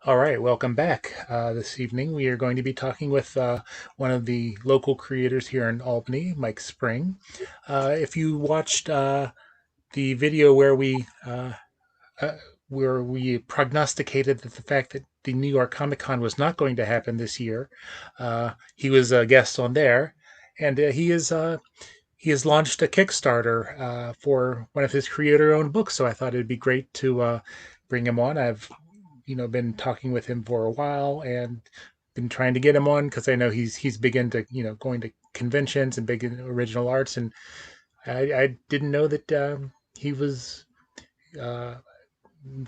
All right, welcome back. This evening we are going to be talking with one of the local creators here in Albany, Mike Spring. If you watched the video uh, where we prognosticated that the fact that the New York Comic Con was not going to happen this year, he was a guest on there, and he has launched a Kickstarter for one of his creator-owned books. So I thought it'd be great to bring him on. I've been talking with him for a while and been trying to get him on because I know he's big into going to conventions and big into original arts, and I didn't know that he was uh,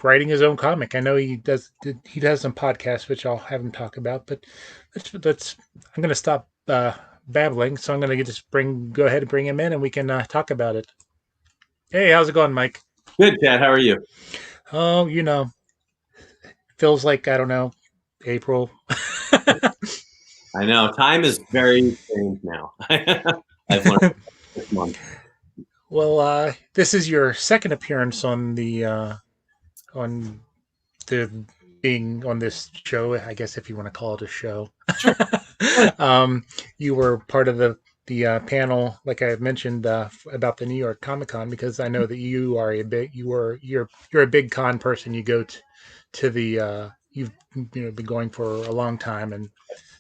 writing his own comic. I know he does some podcasts which I'll have him talk about, but let's I'm going to stop babbling, so I'm going to just go ahead and bring him in and we can talk about it. Hey, how's it going, Mike? Good, Chad. How are you? Oh, feels like I don't know, April. I know time is very strange now. I've learned this month. Well, this is your second appearance on the being on this show, I guess if you want to call it a show. Sure. You were part of the panel, like I mentioned, about the New York Comic Con, because I know that you're a big con person. You go to the you've been going for a long time, and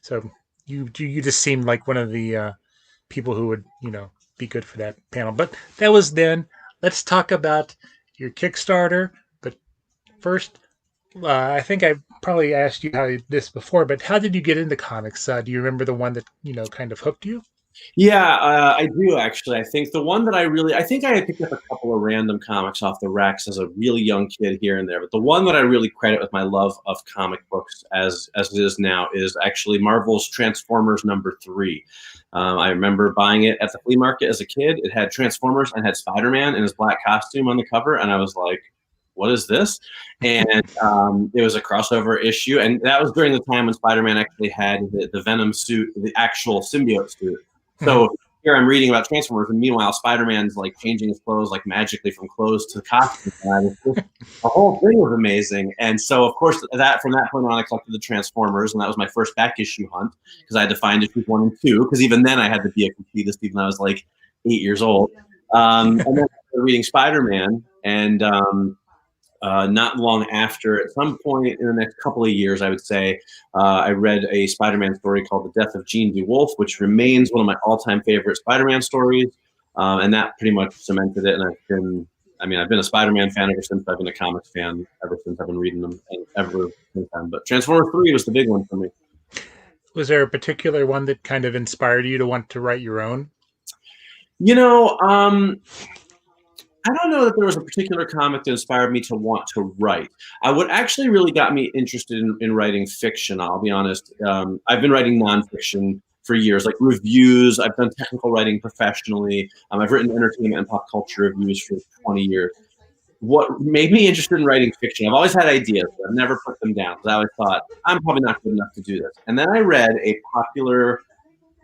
so you just seemed like one of the people who would be good for that panel. But that was then. Let's talk about your Kickstarter. But first, I think I probably asked you this before, but how did you get into comics? Do you remember the one that kind of hooked you? Yeah, I do actually. I think the one that I think I had picked up a couple of random comics off the racks as a really young kid here and there. But the one that I really credit with my love of comic books as it is now is actually Marvel's Transformers #3. I remember buying it at the flea market as a kid. It had Transformers and had Spider-Man in his black costume on the cover, and I was like, what is this? And it was a crossover issue, and that was during the time when Spider-Man actually had the Venom suit, the actual symbiote suit. Mhm. So here I'm reading about Transformers, and meanwhile Spider-Man's like changing his clothes like magically from clothes to costumes. The whole thing was amazing, and so of course that from that point on I collected the Transformers, and that was my first back issue hunt because I had to find issues 1 and 2 because even then I had to be a completist even though I was like 8 years old. And then I started reading Spider-Man, and not long after, at some point in the next couple of years, I would say, I read a Spider-Man story called The Death of Gene DeWolf, which remains one of my all-time favorite Spider-Man stories. And that pretty much cemented it. And I've been a Spider-Man fan ever since. I've been a comics fan ever since. I've been reading them ever since then. But Transformers 3 was the big one for me. Was there a particular one that kind of inspired you to want to write your own? You know, I don't know that there was a particular comic that inspired me to want to write. What actually really got me interested in writing fiction, I'll be honest. I've been writing nonfiction for years, like reviews. I've done technical writing professionally. I've written entertainment and pop culture reviews for 20 years. What made me interested in writing fiction, I've always had ideas, but I've never put them down because I always thought, I'm probably not good enough to do this. And then I read a popular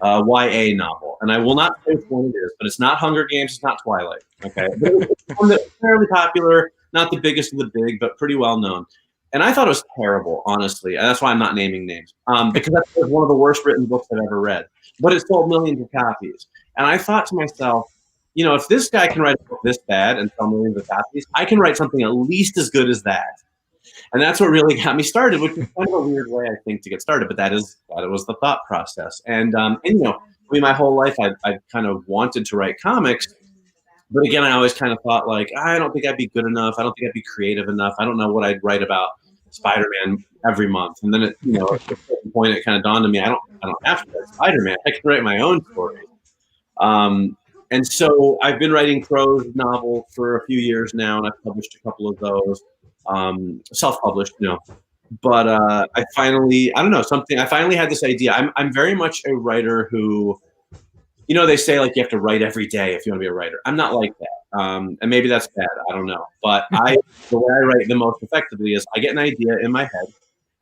YA novel, and I will not say which one it is, but it's not Hunger Games, it's not Twilight. Okay, but it's one that's fairly popular, not the biggest of the big, but pretty well known. And I thought it was terrible, honestly. And that's why I'm not naming names, because that's one of the worst written books I've ever read. But it sold millions of copies, and I thought to myself, if this guy can write a book this bad and sell millions of copies, I can write something at least as good as that. And that's what really got me started, which is kind of a weird way, I think, to get started. But that was the thought process. My whole life I've kind of wanted to write comics. But again, I always kind of thought like, I don't think I'd be good enough. I don't think I'd be creative enough. I don't know what I'd write about Spider-Man every month. And then at a certain point, it kind of dawned on me, I don't have to write Spider-Man. I can write my own story. And so I've been writing prose novels for a few years now, and I've published a couple of those, self-published, But I don't know, I finally had this idea. I'm very much a writer who, they say like you have to write every day if you want to be a writer. I'm not like that. And maybe that's bad. I don't know. But the way I write the most effectively is I get an idea in my head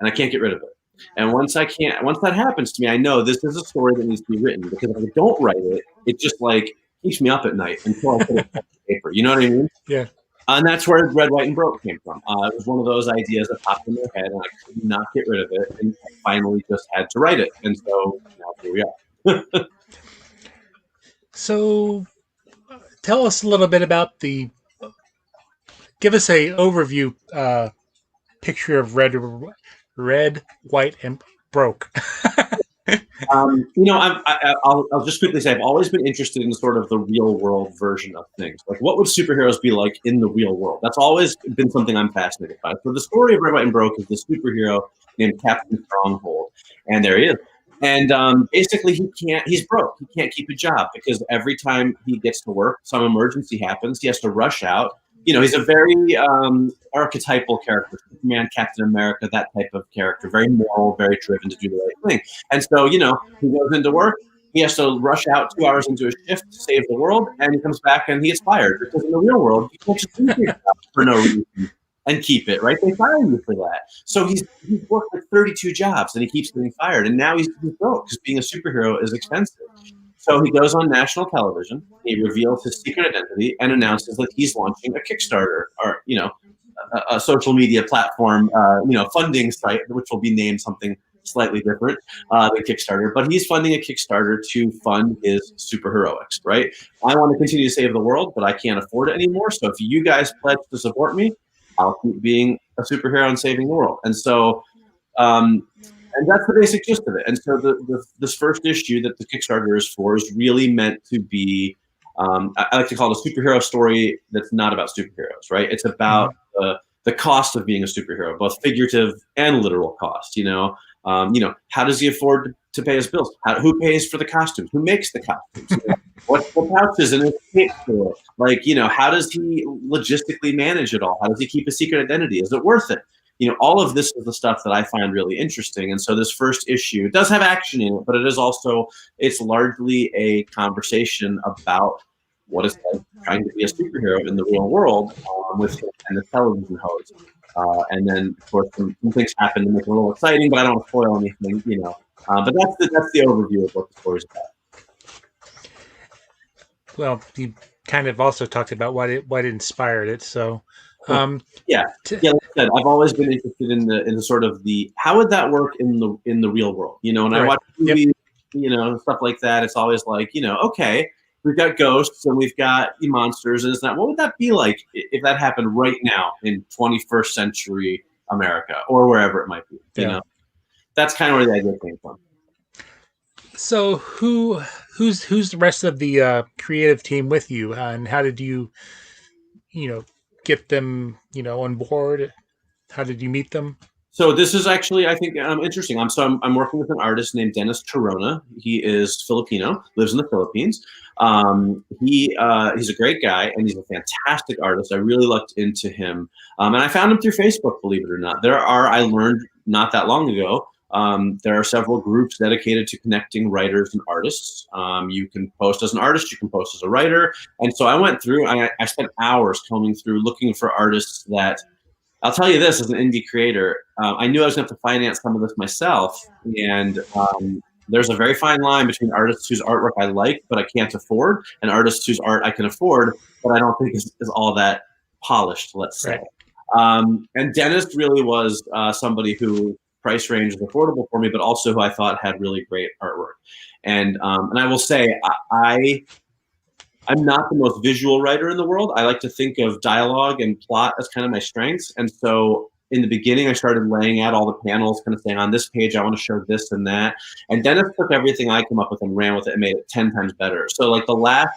and I can't get rid of it. And once that happens to me, I know this is a story that needs to be written because if I don't write it, it just like keeps me up at night until I put it on paper. You know what I mean? Yeah. And that's where Red, White, and Broke came from. It was one of those ideas that popped in my head, and I could not get rid of it. And I finally just had to write it. And so now here we are. So, tell us a little bit about the. Give us a overview picture of red, white, and broke. I'll just quickly say I've always been interested in sort of the real world version of things. Like, what would superheroes be like in the real world? That's always been something I'm fascinated by. So the story of Red, White, and Broke is the superhero named Captain Stronghold, and there he is. And basically, he's broke. He can't keep a job because every time he gets to work, some emergency happens. He has to rush out. He's a very archetypal character, Superman, Captain America, that type of character, very moral, very driven to do the right thing. And so, he goes into work, he has to rush out 2 hours into a shift to save the world, and he comes back and he gets fired because in the real world, you can't just leave your job for no reason and keep it, right? They fire you for that. So he's worked like 32 jobs and he keeps getting fired, and now he's broke because being a superhero is expensive. So he goes on national television, he reveals his secret identity and announces that he's launching a Kickstarter, or a social media platform, funding site, which will be named something slightly different than Kickstarter. But he's funding a Kickstarter to fund his superheroics, right? I want to continue to save the world, but I can't afford it anymore. So if you guys pledge to support me, I'll keep being a superhero and saving the world. And so, and that's the basic gist of it. And so this first issue that the Kickstarter is for is really meant to be, I like to call it a superhero story that's not about superheroes, right? It's about the cost of being a superhero, both figurative and literal cost. How does he afford to pay his bills? Who pays for the costumes? Who makes the costumes? What pouches in his cape for? How does he logistically manage it all? How does he keep a secret identity? Is it worth it? All of this is the stuff that I find really interesting. And so this first issue does have action in it, but it's largely a conversation about what it's like trying to be a superhero in the real world with him and the television host. And then, of course, some things happen to make it a little exciting, but I don't want to spoil anything, But that's the overview of what the story's about. Well, you kind of also talked about what inspired it. So, like I said, I've always been interested in the sort of how would that work in the real world, And I watch movies, stuff like that. It's always like, okay, we've got ghosts and we've got monsters, and it's not. What would that be like if that happened right now in 21st century America or wherever it might be? You know, that's kind of where the idea came from. So who's the rest of the creative team with you, and how did you get them on board? How did you meet them? So this is actually, I think, interesting. I'm working with an artist named Dennis Chirona. He is Filipino, lives in the Philippines. He's a great guy, and he's a fantastic artist. I really looked into him, and I found him through Facebook. Believe it or not, I learned not that long ago. There are several groups dedicated to connecting writers and artists. You can post as an artist, you can post as a writer, and so I went through. I spent hours combing through looking for artists that. I'll tell you this, as an indie creator, I knew I was going to have to finance some of this myself. And there's a very fine line between artists whose artwork I like, but I can't afford, and artists whose art I can afford, but I don't think is all that polished, let's say. Right. And Dennis really was somebody who price range is affordable for me, but also who I thought had really great artwork. And I will say, I'm not the most visual writer in the world. I like to think of dialogue and plot as kind of my strengths. And so in the beginning, I started laying out all the panels, kind of saying, on this page, I want to show this and that. And Dennis took everything I come up with and ran with it and made it 10 times better. So like the last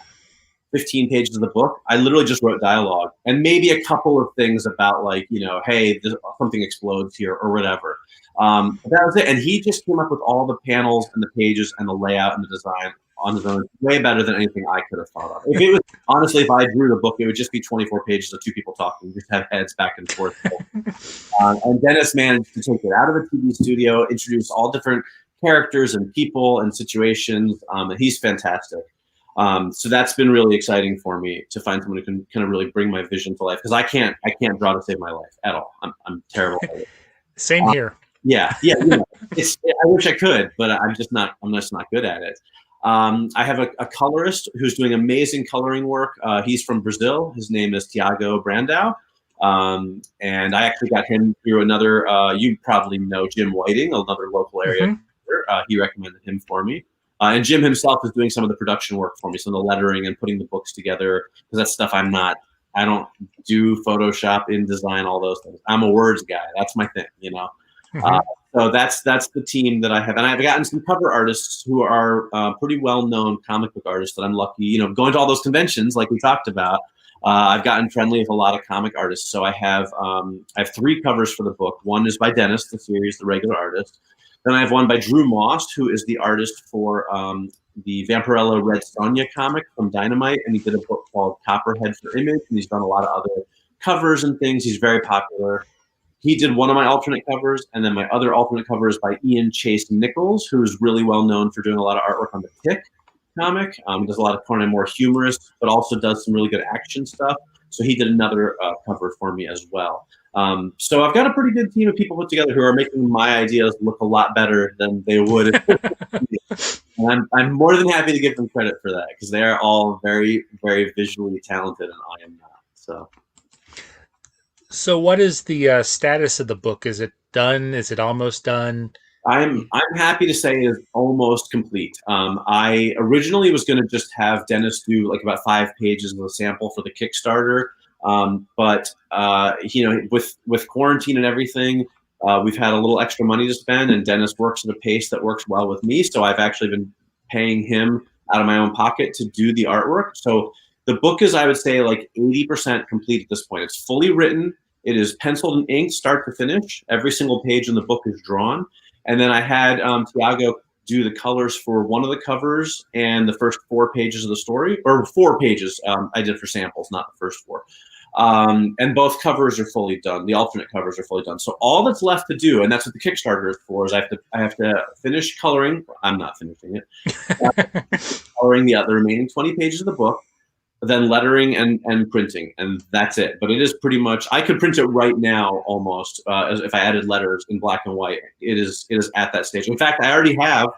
15 pages of the book, I literally just wrote dialogue and maybe a couple of things about hey, something explodes here or whatever. That was it. And he just came up with all the panels and the pages and the layout and the design on his own, way better than anything I could have thought of. If it was honestly, if I drew the book, it would just be 24 pages of two people talking, just have heads back and forth. And Dennis managed to take it out of the TV studio, introduce all different characters and people and situations, and he's fantastic. So that's been really exciting for me to find someone who can kind of really bring my vision to life, because I can't draw to save my life at all. I'm terrible at it. Same here. Yeah. I wish I could, but I'm just not good at it. I have a colorist who's doing amazing coloring work. He's from Brazil. His name is Tiago Brandao. And I actually got him through another, you probably know Jim Whiting, another local area. Hmm. He recommended him for me. And Jim himself is doing some of the production work for me, some of the lettering and putting the books together, because that's stuff I don't do Photoshop, InDesign, all those things. I'm a words guy. That's my thing, you know. Uh, Hmm. so that's the team that I have, and I've gotten some cover artists who are pretty well known comic book artists that I'm lucky, you know, going to all those conventions like we talked about. I've gotten friendly with a lot of comic artists, so I have 3 covers for the book. One is by Dennis, the series, the regular artist. Then I have one by Drew Moss, who is the artist for the Vampirella Red Sonja comic from Dynamite, and he did a book called Copperhead for Image, and he's done a lot of other covers and things. He's very popular. He did one of my alternate covers, and then my other alternate cover is by Ian Chase Nichols, who's really well known for doing a lot of artwork on the Tick comic. Does a lot of kind of more humorous, but also does some really good action stuff. So he did another cover for me as well. So I've got a pretty good team of people put together who are making my ideas look a lot better than they would. And I'm more than happy to give them credit for that, because they are all very, very visually talented, and I am not. So So, what is the status of the book? Is it done? Is it almost done? I'm happy to say is almost complete. I originally was going to just have Dennis do like about 5 pages of a sample for the Kickstarter, but you know, with quarantine and everything, we've had a little extra money to spend, and Dennis works at a pace that works well with me. So I've actually been paying him out of my own pocket to do the artwork. So the book is, I would say, like 80% complete at this point. It's fully written. It is penciled and inked, start to finish. Every single page in the book is drawn. And then I had Tiago do the colors for one of the covers and the first 4 pages of the story, or 4 pages I did for samples, not the first 4. And both covers are fully done. The alternate covers are fully done. So all that's left to do, and that's what the Kickstarter is for, is I have to finish coloring. I'm not finishing it. Coloring the remaining 20 pages of the book, then lettering and printing, and that's it. But it is pretty much, I could print it right now almost, as if I added letters in black and white. It is at that stage. In fact, I already have.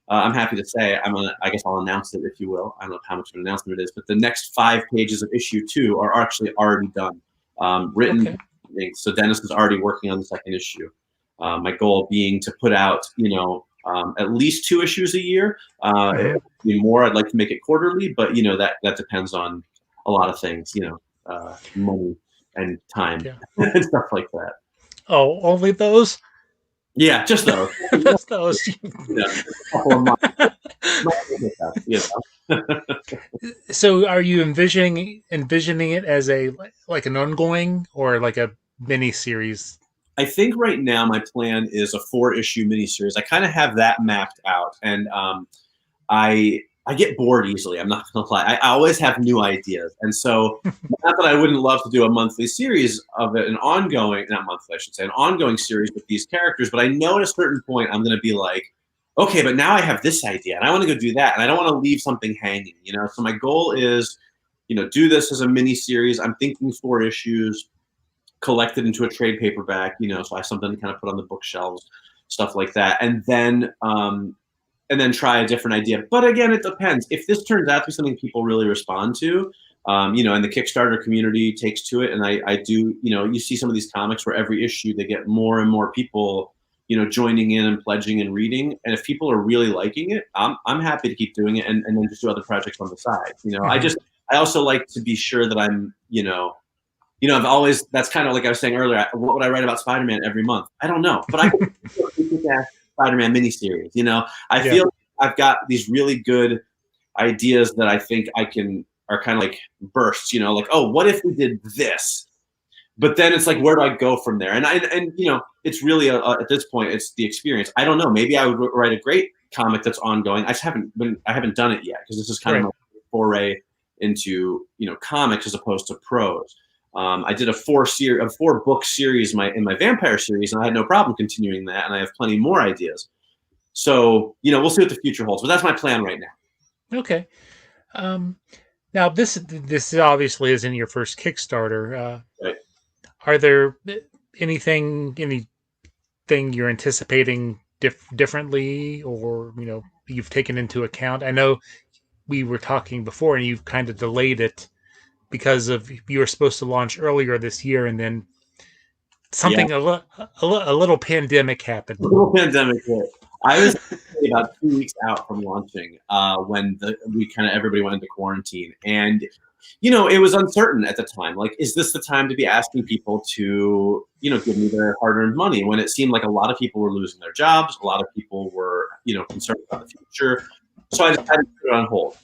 I'm happy to say, I guess I'll announce it, if you will. I don't know how much of an announcement it is, but the next 5 pages of issue 2 are actually already done, written. Okay. So Dennis is already working on the second issue. My goal being to put out, you know, at least 2 issues a year. Hmm. More, I'd like to make it quarterly, but you know, that depends on a lot of things, you know, money and time Yeah. and stuff like that. Oh, only those? Yeah, just those. Just those. You know, just a couple of months. You know. So, are you envisioning it as a like an ongoing or like a mini series? I think right now my plan is a 4-issue miniseries. I kind of have that mapped out, and I get bored easily. I'm not gonna lie. I always have new ideas, and so not that I wouldn't love to do a monthly series of it, an ongoing, not monthly, I should say, an ongoing series with these characters. But I know at a certain point I'm gonna be like, okay, but now I have this idea, and I want to go do that, and I don't want to leave something hanging, you know. So my goal is, you know, do this as a mini series. I'm thinking 4 issues, collected into a trade paperback, you know, so I have something to kind of put on the bookshelves, stuff like that, and then try a different idea. But again, it depends. If this turns out to be something people really respond to, you know, and the Kickstarter community takes to it, and I do, you know, you see some of these comics where every issue they get more and more people, you know, joining in and pledging and reading. And if people are really liking it, I'm happy to keep doing it, and then just do other projects on the side. You know, Hmm. I also like to be sure that I'm, I've always, that's kind of like I was saying earlier, what would I write about Spider-Man every month? I don't know, but I could do a Spider-Man miniseries. You know, I Yeah. feel I've got these really good ideas that I think are kind of like bursts, you know, like, oh, what if we did this? But then it's like, where do I go from there? And you know, it's really at this point, it's the experience. I don't know. Maybe I would write a great comic that's ongoing. I haven't done it yet, because this is kind of Right. my foray into, you know, comics as opposed to prose. I did a 4-book series in my vampire series, and I had no problem continuing that, and I have plenty more ideas. So, you know, we'll see what the future holds, but that's my plan right now. Okay. Um, Now this obviously isn't your first Kickstarter. Right. Are there anything you're anticipating differently, or you've taken into account? I know we were talking before, and you've kind of delayed it because of you were supposed to launch earlier this year, and then Yeah. something a little pandemic happened. Little pandemic hit. I was about 2 weeks out from launching when we kind of everybody went into quarantine, and it was uncertain at the time. Like, is this the time to be asking people to give me their hard-earned money when it seemed like a lot of people were losing their jobs, a lot of people were concerned about the future. So I decided to put it on hold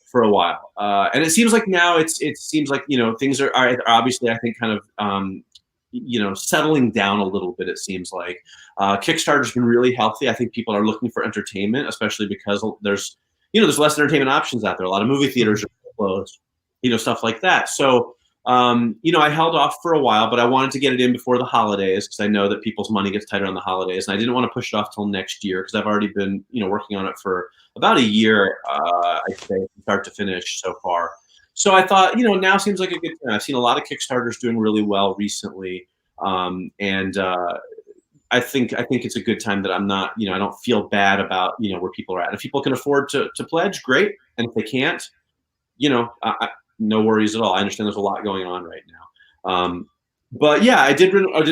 for a while, and it seems like now it seems like things are obviously I think kind of settling down a little bit. It seems like Kickstarter's been really healthy. I think people are looking for entertainment, especially because there's less entertainment options out there. A lot of movie theaters are closed, stuff like that. So I held off for a while, but I wanted to get it in before the holidays because I know that people's money gets tighter on the holidays, and I didn't want to push it off till next year because I've already been working on it for about a year. I'd say from start to finish so far. So I thought, now seems like a good time. I've seen a lot of Kickstarters doing really well recently, and I think it's a good time that I'm not, I don't feel bad about where people are at. If people can afford to pledge, great, and if they can't, no worries at all. I understand there's a lot going on right now. But yeah, I did run a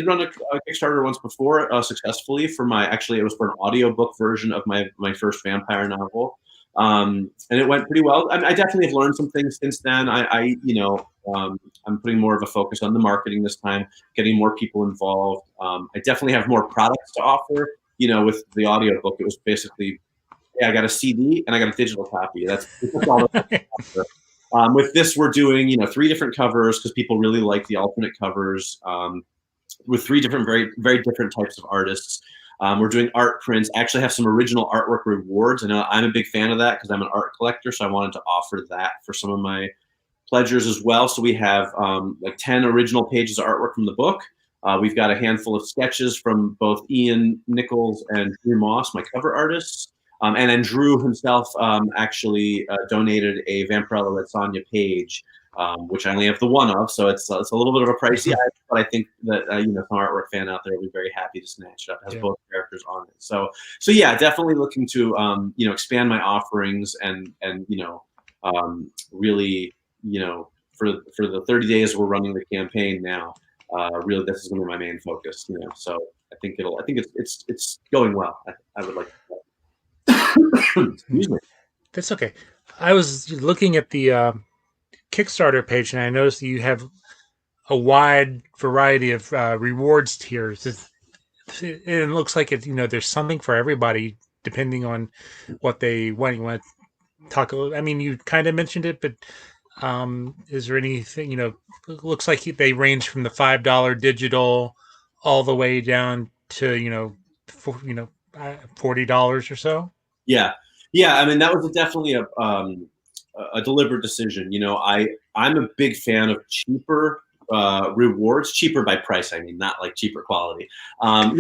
Kickstarter once before successfully for it was for an audiobook version of my first vampire novel. And it went pretty well. I definitely have learned some things since then. I'm putting more of a focus on the marketing this time, getting more people involved. I definitely have more products to offer. With the audiobook, it was basically, I got a CD and I got a digital copy. That's all. With this, we're doing 3 different covers because people really like the alternate covers. With 3 different, very very different types of artists. We're doing art prints. I actually have some original artwork rewards. I know I'm a big fan of that because I'm an art collector, so I wanted to offer that for some of my pledgers as well. So we have like 10 original pages of artwork from the book. We've got a handful of sketches from both Ian Nichols and Drew Moss, my cover artists. And then Drew himself actually donated a Vampirella Red Sonja page, which I only have the one of, so it's a little bit of a pricey item, but I think that some artwork fan out there will be very happy to snatch it up. It has both characters on it, so yeah, definitely looking to expand my offerings and really for the 30 days we're running the campaign now. Really, this is going to be my main focus. So I think it's going well. I would like to say. Excuse me. That's okay. I was looking at the Kickstarter page, and I noticed that you have a wide variety of rewards tiers. It looks like there's something for everybody depending on what they want. You want to talk a little? I mean, you kind of mentioned it, but is there anything? It looks like they range from the $5 digital all the way down to $40 or so. Yeah. I mean, that was definitely a deliberate decision. I'm a big fan of cheaper rewards, cheaper by price. I mean, not like cheaper quality. A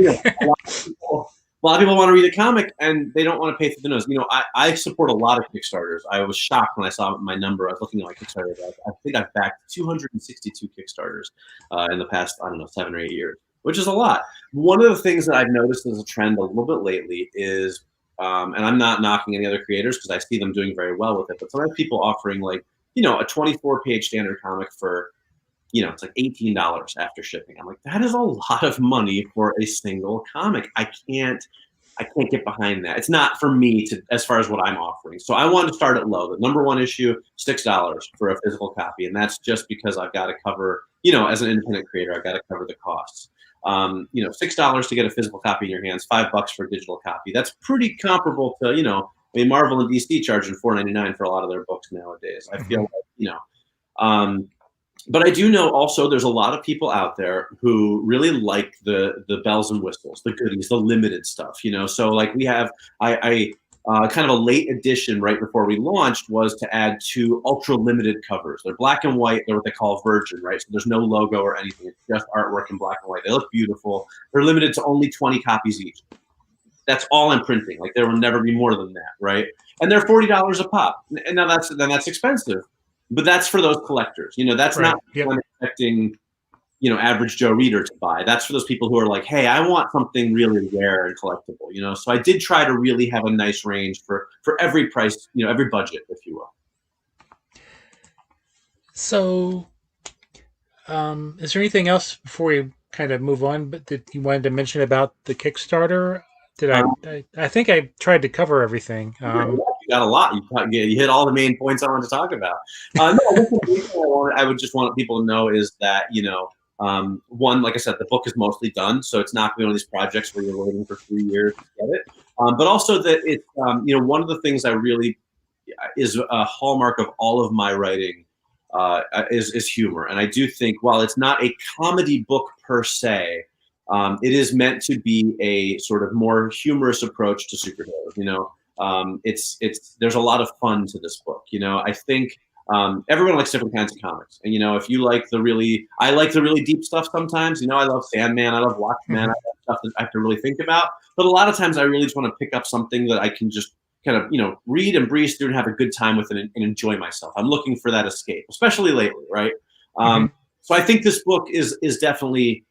lot of people want to read a comic and they don't want to pay through the nose. I support a lot of Kickstarters. I was shocked when I saw my number. I was looking at my Kickstarter. I think I've backed 262 Kickstarters in the past, I don't know, 7 or 8 years, which is a lot. One of the things that I've noticed as a trend a little bit lately is, and I'm not knocking any other creators because I see them doing very well with it, but sometimes people offering like, a 24-page standard comic for, it's like $18 after shipping. I'm like, that is a lot of money for a single comic. I can't get behind that. It's not for me as far as what I'm offering. So I wanted to start it low. The number 1 issue, $6 for a physical copy. And that's just because I've got to cover, as an independent creator, I've got to cover the costs. $6 to get a physical copy in your hands, $5 for a digital copy. That's pretty comparable to, I mean, Marvel and DC charging $4.99 for a lot of their books nowadays. I feel like, but I do know also there's a lot of people out there who really like the bells and whistles, the goodies, the limited stuff, So like we have, I kind of a late addition right before we launched was to add 2 ultra limited covers. They're black and white. They're what they call virgin, right? So there's no logo or anything. It's just artwork in black and white. They look beautiful. They're limited to only 20 copies each. That's all I'm printing. Like there will never be more than that, right? And they're $40 a pop. And now that's expensive. But that's for those collectors. That's right. Not what I'm expecting, average Joe reader to buy. That's for those people who are like, hey, I want something really rare and collectible. So I did try to really have a nice range for every price, every budget, if you will. So, is there anything else before we kind of move on, but that you wanted to mention about the Kickstarter? Did Um, I think I tried to cover everything. you got a lot. You hit all the main points I wanted to talk about. No, I guess the main thing I would just want people to know is that, one, like I said, the book is mostly done, so it's not going to be one of these projects where you're waiting for 3 years to get it. But also that it's, one of the things I really is a hallmark of all of my writing is humor. And I do think, while it's not a comedy book per se, it is meant to be a sort of more humorous approach to superheroes. It's there's a lot of fun to this book. I think everyone likes different kinds of comics, and if you like I like the really deep stuff sometimes. I love Sandman, I love Watchmen, I love stuff that I have to really think about. But a lot of times, I really just want to pick up something that I can just kind of read and breeze through and have a good time with it and enjoy myself. I'm looking for that escape, especially lately, right? So I think this book is definitely,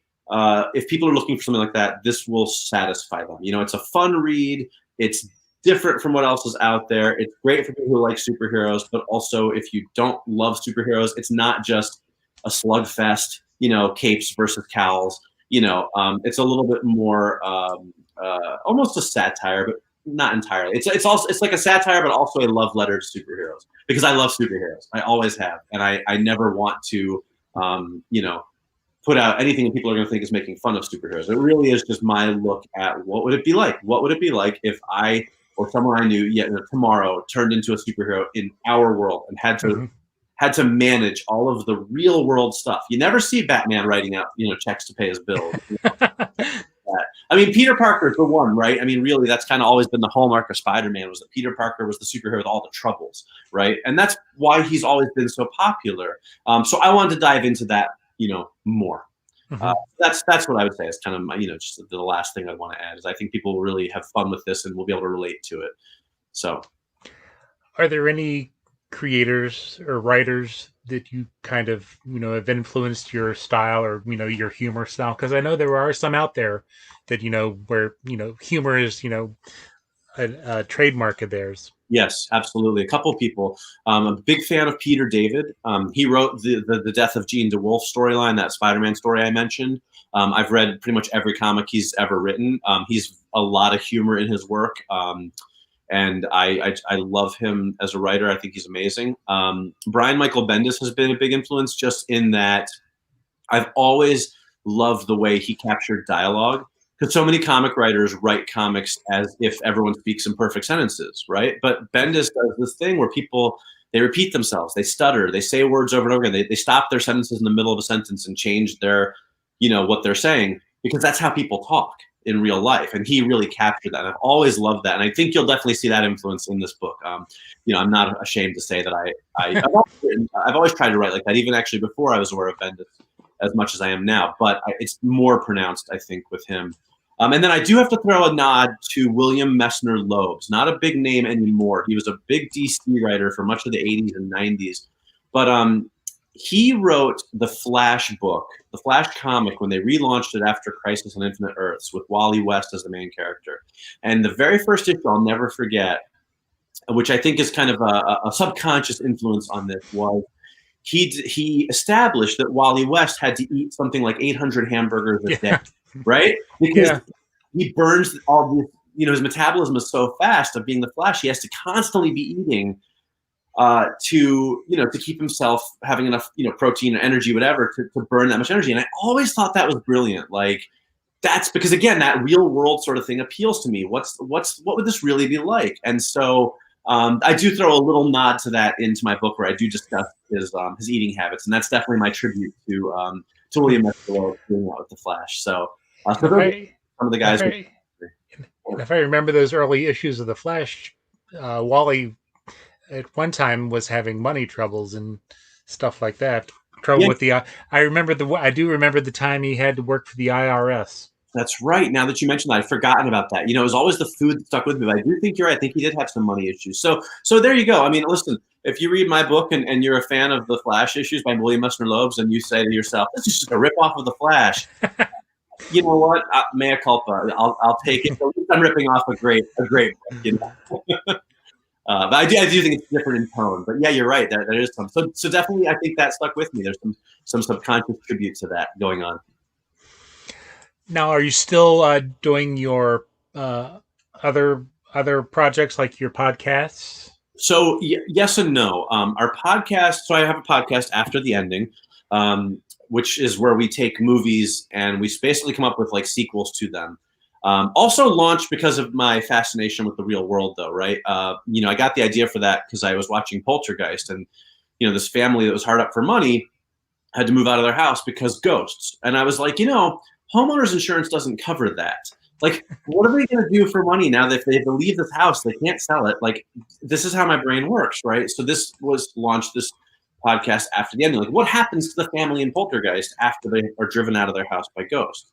if people are looking for something like that, this will satisfy them. It's a fun read. It's different from what else is out there. It's great for people who like superheroes, but also if you don't love superheroes, it's not just a slugfest, capes versus cowls. It's a little bit more almost a satire, but not entirely. It's like a satire, but also a love letter to superheroes, because I love superheroes. I always have, and I never want to put out anything that people are going to think is making fun of superheroes. It really is just my look at what would it be like? What would it be like if I or someone I knew tomorrow turned into a superhero in our world and had to manage all of the real world stuff. You never see Batman writing out checks to pay his bills. I mean, Peter Parker is the one, right? I mean, really, that's kind of always been the hallmark of Spider-Man, was that Peter Parker was the superhero with all the troubles, right? And that's why he's always been so popular. So I wanted to dive into that, more. That's what I would say is kind of my, just the last thing I want to add is I think people will really have fun with this and will be able to relate to it. So, are there any creators or writers that you kind of have influenced your style or your humor style? Because I know there are some out there that where humor is a trademark of theirs. Yes, absolutely. A couple people. I'm a big fan of Peter David. He wrote the Death of Jean DeWolf storyline, that Spider-Man story I mentioned. I've read pretty much every comic he's ever written. He's a lot of humor in his work. And I love him as a writer. I think he's amazing. Brian Michael Bendis has been a big influence, just in that I've always loved the way he captured dialogue. Because so many comic writers write comics as if everyone speaks in perfect sentences, right? But Bendis does this thing where they repeat themselves, they stutter, they say words over and over again, they stop their sentences in the middle of a sentence and change their, what they're saying, because that's how people talk in real life. And he really captured that. And I've always loved that. And I think you'll definitely see that influence in this book. I'm not ashamed to say that I've always tried to write like that, even actually before I was aware of Bendis as much as I am now. But it's more pronounced, I think, with him. And then I do have to throw a nod to William Messner Loebs. Not a big name anymore. He was a big DC writer for much of the 80s and 90s. But he wrote the Flash book, the Flash comic, when they relaunched it after Crisis on Infinite Earths, with Wally West as the main character. And the very first issue I'll never forget, which I think is kind of a subconscious influence on this, was he established that Wally West had to eat something like 800 hamburgers a day. Right? Because he burns all these, his metabolism is so fast of being the Flash. He has to constantly be eating to keep himself having enough, protein or energy, whatever, to burn that much energy. And I always thought that was brilliant. Like, that's because, again, that real world sort of thing appeals to me. What would this really be like? And so I do throw a little nod to that into my book, where I do discuss his eating habits. And that's definitely my tribute to William S. Loeb doing that with the Flash. So, some of the guys. If I remember those early issues of the Flash, Wally at one time was having money troubles and stuff like that. Trouble with the. I do remember the time he had to work for the IRS. That's right. Now that you mentioned that, I'd forgotten about that. It was always the food that stuck with me. But I do think you're right. I think he did have some money issues. So there you go. I mean, listen, if you read my book and you're a fan of the Flash issues by William Messner Loebs, and you say to yourself, "This is just a ripoff of the Flash," you know what? Mea culpa. I'll take it. At least I'm ripping off a great book. You know? But I do think it's different in tone. But yeah, you're right. There is some. So definitely, I think that stuck with me. There's some subconscious tribute to that going on. Now, are you still doing your other projects like your podcasts? So yes and no. Our podcast. So I have a podcast after the ending, which is where we take movies and we basically come up with like sequels to them. Also launched because of my fascination with the real world, though, right? I got the idea for that because I was watching Poltergeist, and this family that was hard up for money had to move out of their house because ghosts. And I was like, homeowners insurance doesn't cover that. Like, what are they going to do for money now that if they have to leave this house, they can't sell it? Like, this is how my brain works, right? So this was launched, this podcast after the ending. Like, what happens to the family in Poltergeist after they are driven out of their house by ghosts?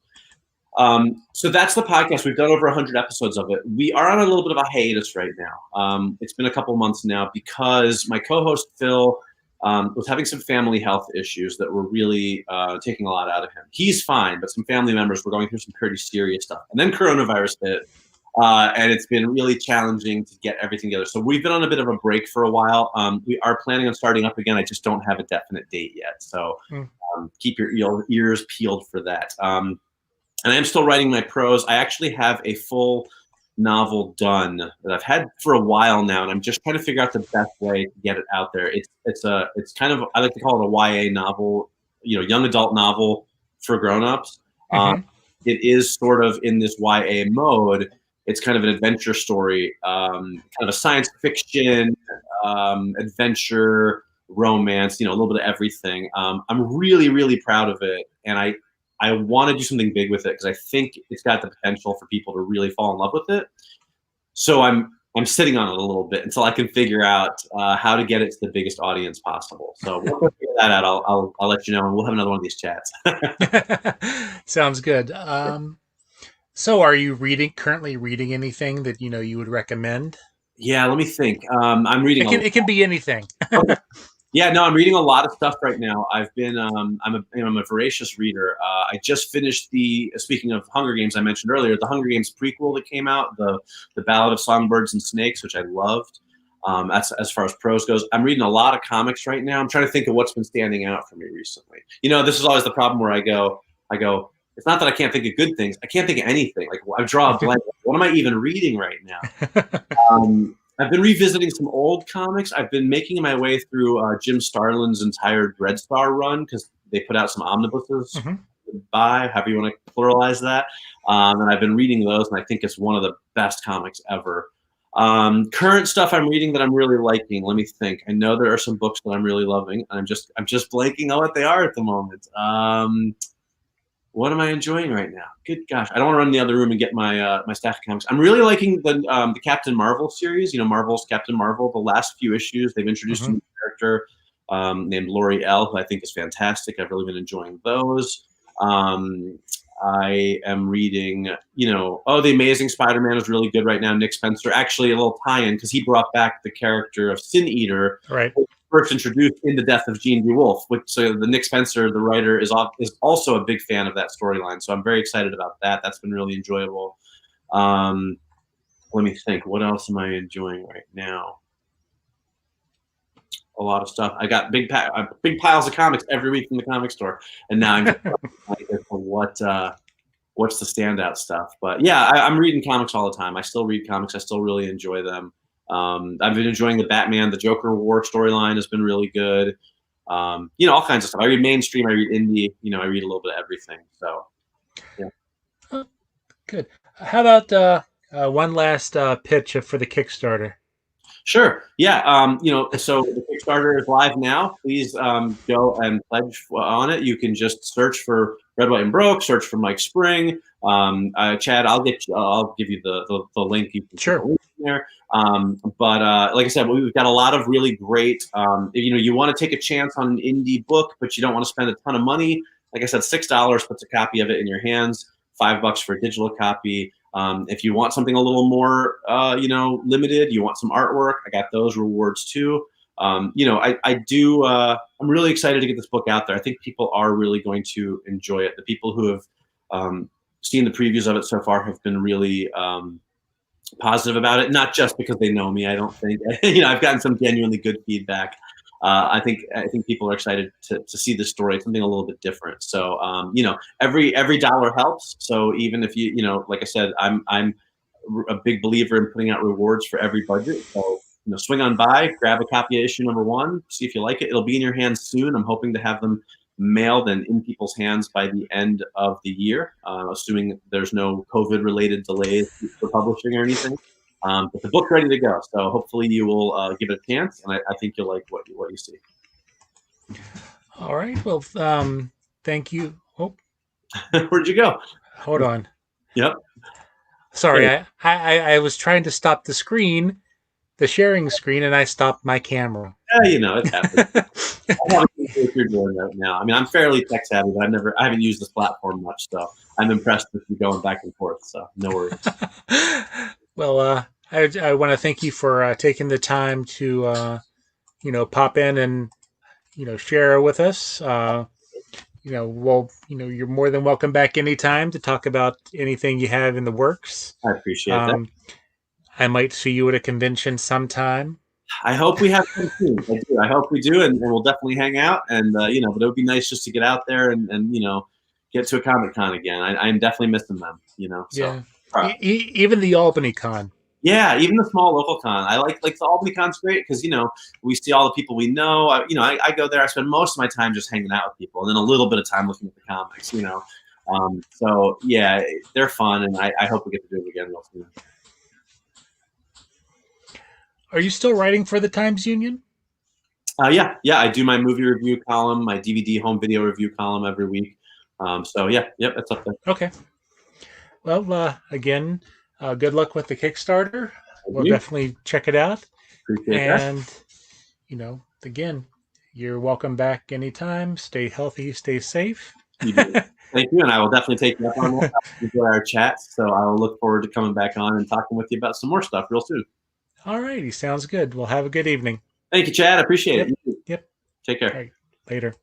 So that's the podcast. We've done over 100 episodes of it. We are on a little bit of a hiatus right now. It's been a couple months now because my co-host Phil was having some family health issues that were really taking a lot out of him. He's fine, but some family members were going through some pretty serious stuff. And then coronavirus hit, and it's been really challenging to get everything together. So we've been on a bit of a break for a while. We are planning on starting up again. I just don't have a definite date yet. So keep your ears peeled for that. And I am still writing my prose. I actually have a full novel done that I've had for a while now, and I'm just trying to figure out the best way to get it out there. It's kind of, I like to call it a YA novel, young adult novel for grown-ups. Mm-hmm. It is sort of in this YA mode. It's kind of an adventure story, kind of a science fiction, adventure, romance, a little bit of everything. I'm really, really proud of it, and I want to do something big with it because I think it's got the potential for people to really fall in love with it. So I'm sitting on it a little bit until I can figure out how to get it to the biggest audience possible. So once I figure that out, I'll let you know, and we'll have another one of these chats. Sounds good. So are you currently reading anything that you would recommend? Yeah, let me think. I'm reading It can be anything. Yeah, no, I'm reading a lot of stuff right now. I've been, I'm a voracious reader. I just finished speaking of Hunger Games, I mentioned earlier, the Hunger Games prequel that came out, the Ballad of Songbirds and Snakes, which I loved. That's as far as prose goes. I'm reading a lot of comics right now. I'm trying to think of what's been standing out for me recently. This is always the problem where I go, it's not that I can't think of good things. I can't think of anything. Like, I draw a blank. What am I even reading right now? I've been revisiting some old comics. I've been making my way through Jim Starlin's entire Red Star run because they put out some omnibuses. However you want to pluralize that. And I've been reading those, and I think it's one of the best comics ever. Current stuff I'm reading that I'm really liking. Let me think. I know there are some books that I'm really loving. I'm just blanking on what they are at the moment. What am I enjoying right now? Good gosh, I don't want to run in the other room and get my my stack of comics. I'm really liking the Captain Marvel series. Marvel's Captain Marvel. The last few issues, they've introduced a new character named Lori L, who I think is fantastic. I've really been enjoying those. I am reading, The Amazing Spider-Man is really good right now. Nick Spencer, actually a little tie-in because he brought back the character of Sin Eater. Right. First introduced in The Death of Jean B. Wolfe, so the Nick Spencer, the writer, is also a big fan of that storyline. So I'm very excited about that. That's been really enjoyable. Let me think. What else am I enjoying right now? A lot of stuff. I got big piles of comics every week from the comic store, and now I'm just what's the standout stuff. But yeah, I'm reading comics all the time. I still read comics. I still really enjoy them. I've been enjoying the Batman, the Joker War storyline has been really good. All kinds of stuff. I read mainstream, I read indie, I read a little bit of everything. So, yeah. Good. How about one last pitch for the Kickstarter? Sure. Yeah. So the Kickstarter is live now. Please go and pledge on it. You can just search for Red, White, and Broke. Search for Mike Spring. Chad, I'll give you the link. You can sure. There. But like I said, we've got a lot of really great. You want to take a chance on an indie book, but you don't want to spend a ton of money. Like I said, $6 puts a copy of it in your hands. $5 for a digital copy. If you want something a little more, limited, you want some artwork, I got those rewards too. I do. I'm really excited to get this book out there. I think people are really going to enjoy it. The people who have seen the previews of it so far have been really positive about it. Not just because they know me. I don't think I've gotten some genuinely good feedback. I think people are excited to see this story. It's something a little bit different. So every dollar helps. So even if like I said, I'm a big believer in putting out rewards for every budget. So swing on by, grab a copy of issue #1, see if you like it. It'll be in your hands soon. I'm hoping to have them mailed and in people's hands by the end of the year, assuming there's no COVID-related delays for publishing or anything. But the book's ready to go, so hopefully you will give it a chance, and I think you'll like what you see. All right. Well, thank you. Oh, where'd you go? hold on. Yep. Sorry, Hey. I was trying to stop the screen, the sharing screen, and I stopped my camera. Yeah, it happens. I haven't what you're doing right now. I mean, I'm fairly tech savvy, but I haven't used this platform much, so I'm impressed with you going back and forth. So no worries. Well, I want to thank you for taking the time to pop in and share with us. You're more than welcome back anytime to talk about anything you have in the works. I appreciate that. I might see you at a convention sometime. I hope we have some soon. I do. I hope we do, and we'll definitely hang out. And but it would be nice just to get out there and get to a Comic-Con again. I'm definitely missing them. So. Yeah, even the Albany Con. Yeah, even the small local con. I like the Albany Con's great because we see all the people we know. I go there. I spend most of my time just hanging out with people, and then a little bit of time looking at the comics. So yeah, they're fun, and I hope we get to do it again real soon. Are you still writing for the Times Union? Yeah. I do my movie review column, my DVD home video review column every week. So yeah, yep, that's up there. Okay. Well, again, good luck with the Kickstarter. We'll definitely check it out. Appreciate that. And again, you're welcome back anytime. Stay healthy, stay safe. Thank you, and I will definitely take you up on that. Enjoy our chats, so I will look forward to coming back on and talking with you about some more stuff real soon. All righty, sounds good. Well, have a good evening. Thank you, Chad. I appreciate it. Yep. Yep. Take care. All right. Later.